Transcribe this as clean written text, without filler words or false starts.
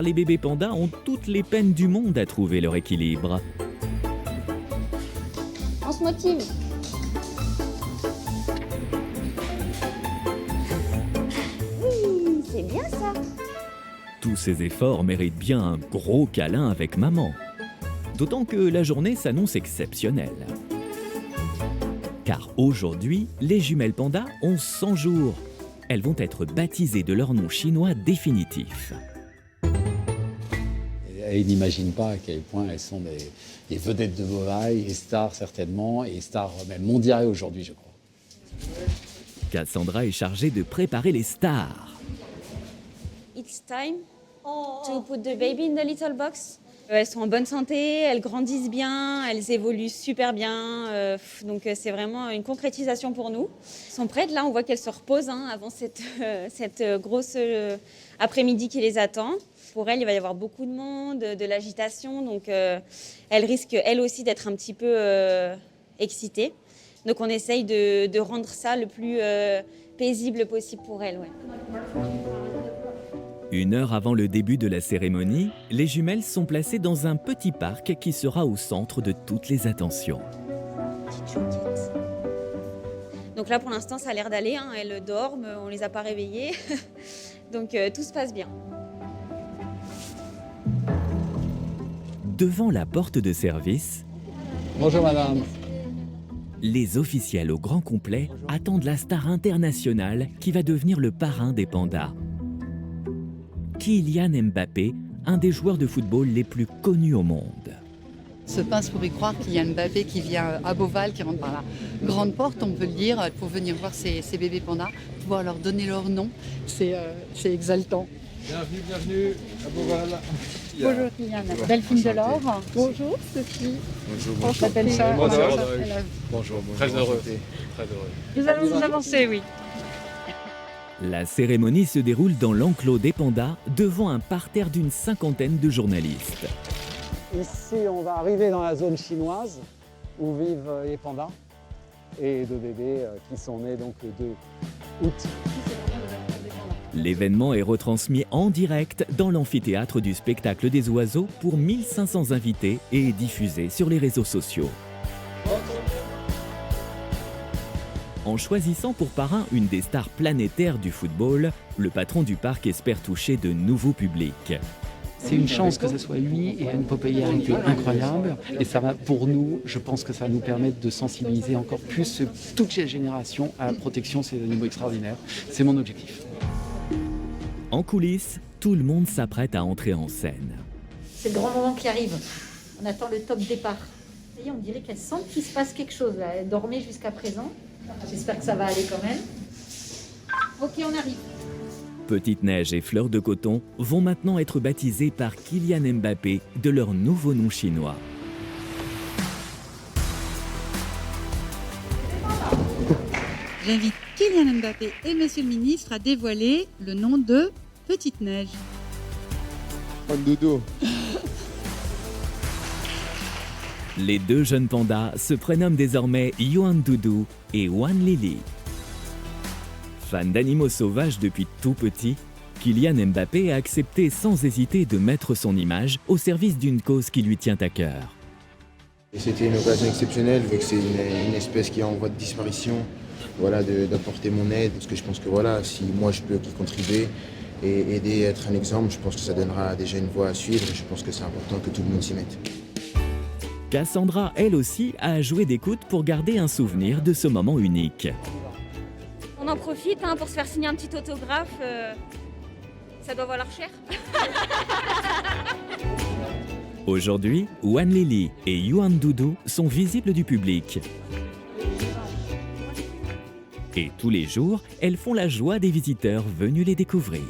Les bébés pandas ont toutes les peines du monde à trouver leur équilibre. On se motive. Oui, c'est bien ça. Tous ces efforts méritent bien un gros câlin avec maman. D'autant que la journée s'annonce exceptionnelle. Car aujourd'hui, les jumelles pandas ont 100 jours. Elles vont être baptisées de leur nom chinois définitif. Elles n'imaginent pas à quel point elles sont des vedettes de Beauvais, et stars certainement, et stars même mondiales aujourd'hui, je crois. Cassandra est chargée de préparer les stars. It's time to put the baby in the little box. Elles sont en bonne santé, elles grandissent bien, elles évoluent super bien. Donc c'est vraiment une concrétisation pour nous. Elles sont prêtes, là on voit qu'elles se reposent avant cette grosse après-midi qui les attend. Pour elles, il va y avoir beaucoup de monde, de l'agitation, donc elles risquent elles aussi d'être un petit peu excitées. Donc on essaye de rendre ça le plus paisible possible pour elles. Ouais. 1 heure avant le début de la cérémonie, les jumelles sont placées dans un petit parc qui sera au centre de toutes les attentions. Donc là, pour l'instant, ça a l'air d'aller. Elles dorment, on ne les a pas réveillées. Donc tout se passe bien. Devant la porte de service, Bonjour madame. les officiels au grand complet attendent la star internationale qui va devenir le parrain des pandas. Kylian Mbappé, un des joueurs de football les plus connus au monde. Ce pince pour y croire qu'il y a Mbappé qui vient à Beauval, qui rentre par la grande porte, on peut le dire, pour venir voir ces bébés pandas, pouvoir leur donner leur nom, c'est exaltant. Bienvenue à Beauval. Bonjour Kylian, Delphine Delors. Bonjour Sophie. Bonjour, On s'appelle ça. Bonjour, très heureux. Très heureux. Nous allons nous avancer, oui. La cérémonie se déroule dans l'enclos des pandas devant un parterre d'une 50aine de journalistes. Ici, on va arriver dans la zone chinoise où vivent les pandas et 2 bébés qui sont nés donc le 2 août. L'événement est retransmis en direct dans l'amphithéâtre du spectacle des oiseaux pour 1500 invités et est diffusé sur les réseaux sociaux. En choisissant pour parrain une des stars planétaires du football, le patron du parc espère toucher de nouveaux publics. C'est une chance que ce soit lui et une popularité incroyable. Et ça va, pour nous, je pense que ça va nous permettre de sensibiliser encore plus toutes les générations à la protection de ces animaux extraordinaires. C'est mon objectif. En coulisses, tout le monde s'apprête à entrer en scène. C'est le grand moment qui arrive. On attend le top départ. Vous voyez, on dirait qu'elles sentent qu'il se passe quelque chose. Là. Elles dormaient jusqu'à présent. J'espère que ça va aller quand même. Ok, on arrive. Petite Neige et Fleur de Coton vont maintenant être baptisées par Kylian Mbappé de leur nouveau nom chinois. J'invite Kylian Mbappé et Monsieur le Ministre à dévoiler le nom de Petite Neige. Dodo. Les 2 jeunes pandas se prénomment désormais Yuan Dudu et Wan Lili. Fan d'animaux sauvages depuis tout petit, Kylian Mbappé a accepté sans hésiter de mettre son image au service d'une cause qui lui tient à cœur. C'était une occasion exceptionnelle, vu que c'est une espèce qui est en voie de disparition, voilà, d'apporter mon aide, parce que je pense que voilà, si moi je peux y contribuer et aider, être un exemple, je pense que ça donnera déjà une voie à suivre et je pense que c'est important que tout le monde s'y mette. Cassandra, elle aussi, a joué d'écoute pour garder un souvenir de ce moment unique. On en profite pour se faire signer un petit autographe. Ça doit valoir cher. Aujourd'hui, Wan Lili et Yuan Dudu sont visibles du public. Et tous les jours, elles font la joie des visiteurs venus les découvrir.